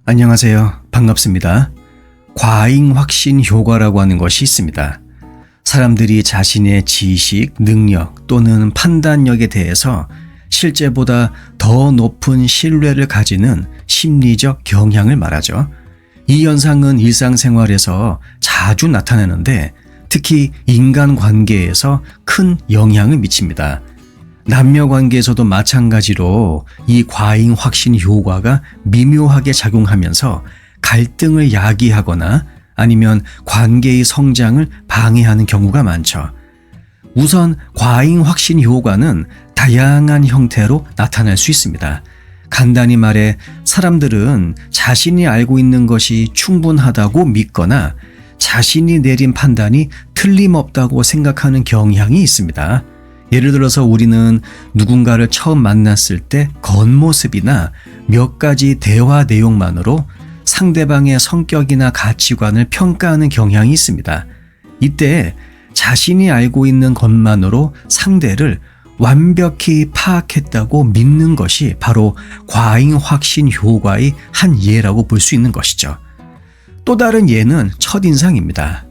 안녕하세요. 반갑습니다. 과잉 확신 효과라고 하는 것이 있습니다. 사람들이 자신의 지식, 능력 또는 판단력에 대해서 실제보다 더 높은 신뢰를 가지는 심리적 경향을 말하죠. 이 현상은 일상생활에서 자주 나타나는데 특히 인간관계에서 큰 영향을 미칩니다. 남녀관계에서도 마찬가지로 이 과잉 확신 효과가 미묘하게 작용하면서 갈등을 야기하거나 아니면 관계의 성장을 방해하는 경우가 많죠. 우선 과잉 확신 효과는 다양한 형태로 나타날 수 있습니다. 간단히 말해 사람들은 자신이 알고 있는 것이 충분하다고 믿거나 자신이 내린 판단이 틀림없다고 생각하는 경향이 있습니다. 예를 들어서 우리는 누군가를 처음 만났을 때 겉모습이나 몇 가지 대화 내용만으로 상대방의 성격이나 가치관을 평가하는 경향이 있습니다. 이때 자신이 알고 있는 것만으로 상대를 완벽히 파악했다고 믿는 것이 바로 과잉 확신 효과의 한 예라고 볼 수 있는 것이죠. 또 다른 예는 첫인상입니다.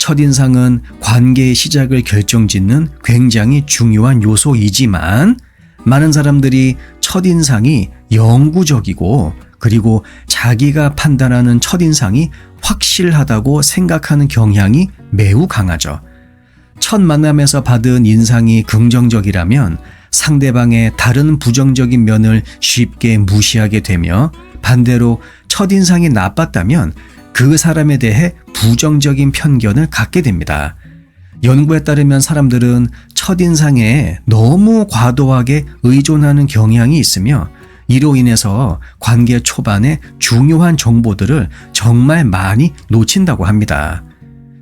첫인상은 관계의 시작을 결정짓는 굉장히 중요한 요소이지만 많은 사람들이 첫인상이 영구적이고 그리고 자기가 판단하는 첫인상이 확실하다고 생각하는 경향이 매우 강하죠. 첫 만남에서 받은 인상이 긍정적이라면 상대방의 다른 부정적인 면을 쉽게 무시하게 되며 반대로 첫인상이 나빴다면 그 사람에 대해 부정적인 편견을 갖게 됩니다. 연구에 따르면 사람들은 첫인상에 너무 과도하게 의존하는 경향이 있으며 이로 인해서 관계 초반에 중요한 정보들을 정말 많이 놓친다고 합니다.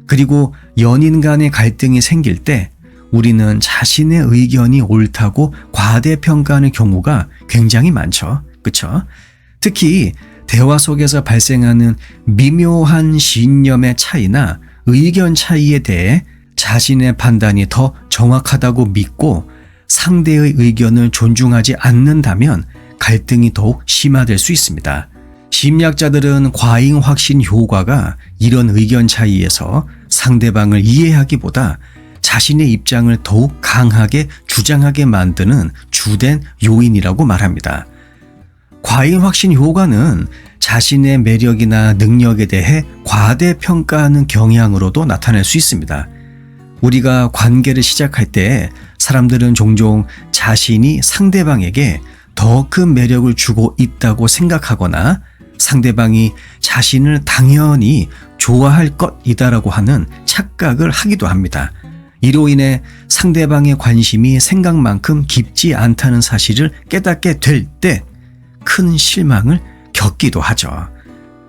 그리고 연인 간의 갈등이 생길 때 우리는 자신의 의견이 옳다고 과대평가하는 경우가 굉장히 많죠. 그렇죠? 특히 대화 속에서 발생하는 미묘한 신념의 차이나 의견 차이에 대해 자신의 판단이 더 정확하다고 믿고 상대의 의견을 존중하지 않는다면 갈등이 더욱 심화될 수 있습니다. 심리학자들은 과잉 확신 효과가 이런 의견 차이에서 상대방을 이해하기보다 자신의 입장을 더욱 강하게 주장하게 만드는 주된 요인이라고 말합니다. 과잉 확신 효과는 자신의 매력이나 능력에 대해 과대평가하는 경향으로도 나타날 수 있습니다. 우리가 관계를 시작할 때 사람들은 종종 자신이 상대방에게 더 큰 매력을 주고 있다고 생각하거나 상대방이 자신을 당연히 좋아할 것이다라고 하는 착각을 하기도 합니다. 이로 인해 상대방의 관심이 생각만큼 깊지 않다는 사실을 깨닫게 될 때 큰 실망을 겪기도 하죠.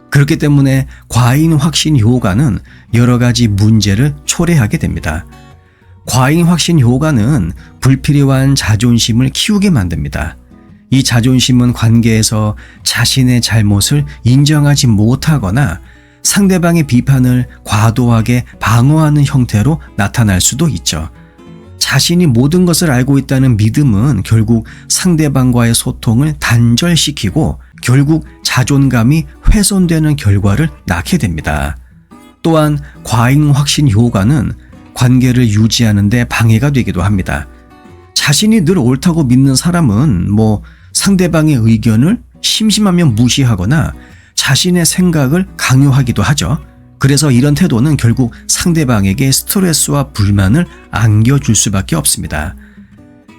그렇기 때문에 과잉 확신 효과는 여러 가지 문제를 초래하게 됩니다. 과잉 확신 효과는 불필요한 자존심을 키우게 만듭니다. 이 자존심은 관계에서 자신의 잘못을 인정하지 못하거나 상대방의 비판을 과도하게 방어하는 형태로 나타날 수도 있죠. 자신이 모든 것을 알고 있다는 믿음은 결국 상대방과의 소통을 단절시키고 결국 자존감이 훼손되는 결과를 낳게 됩니다. 또한 과잉 확신 효과는 관계를 유지하는 데 방해가 되기도 합니다. 자신이 늘 옳다고 믿는 사람은 상대방의 의견을 심심하면 무시하거나 자신의 생각을 강요하기도 하죠. 그래서 이런 태도는 결국 상대방에게 스트레스와 불만을 안겨줄 수밖에 없습니다.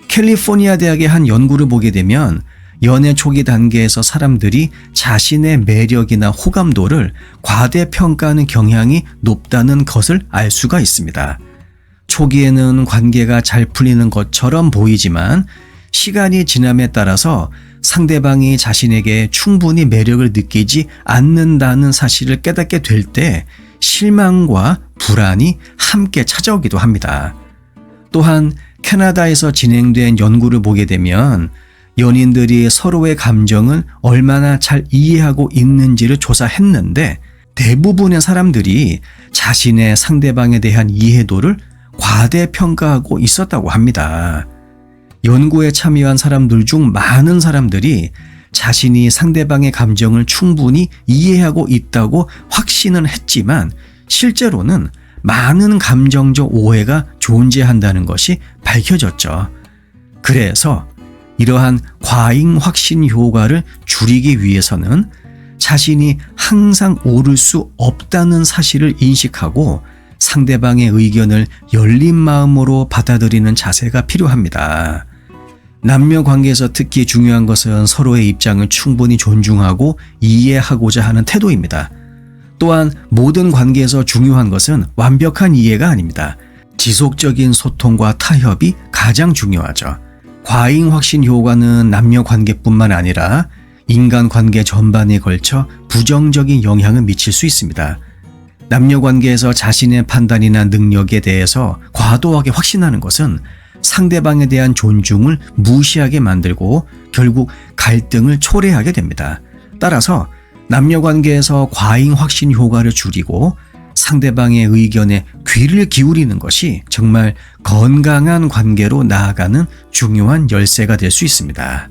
캘리포니아 대학의 한 연구를 보게 되면 연애 초기 단계에서 사람들이 자신의 매력이나 호감도를 과대평가하는 경향이 높다는 것을 알 수가 있습니다. 초기에는 관계가 잘 풀리는 것처럼 보이지만 시간이 지남에 따라서 상대방이 자신에게 충분히 매력을 느끼지 않는다는 사실을 깨닫게 될 때 실망과 불안이 함께 찾아오기도 합니다. 또한 캐나다에서 진행된 연구를 보게 되면 연인들이 서로의 감정을 얼마나 잘 이해하고 있는지를 조사했는데 대부분의 사람들이 자신의 상대방에 대한 이해도를 과대평가하고 있었다고 합니다. 연구에 참여한 사람들 중 많은 사람들이 자신이 상대방의 감정을 충분히 이해하고 있다고 확신은 했지만 실제로는 많은 감정적 오해가 존재한다는 것이 밝혀졌죠. 그래서 이러한 과잉 확신 효과를 줄이기 위해서는 자신이 항상 옳을 수 없다는 사실을 인식하고 상대방의 의견을 열린 마음으로 받아들이는 자세가 필요합니다. 남녀 관계에서 특히 중요한 것은 서로의 입장을 충분히 존중하고 이해하고자 하는 태도입니다. 또한 모든 관계에서 중요한 것은 완벽한 이해가 아닙니다. 지속적인 소통과 타협이 가장 중요하죠. 과잉 확신 효과는 남녀 관계뿐만 아니라 인간 관계 전반에 걸쳐 부정적인 영향을 미칠 수 있습니다. 남녀 관계에서 자신의 판단이나 능력에 대해서 과도하게 확신하는 것은 상대방에 대한 존중을 무시하게 만들고 결국 갈등을 초래하게 됩니다. 따라서 남녀 관계에서 과잉 확신 효과를 줄이고 상대방의 의견에 귀를 기울이는 것이 정말 건강한 관계로 나아가는 중요한 열쇠가 될 수 있습니다.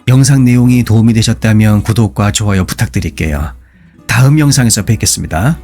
영상 내용이 도움이 되셨다면 구독과 좋아요 부탁드릴게요. 다음 영상에서 뵙겠습니다.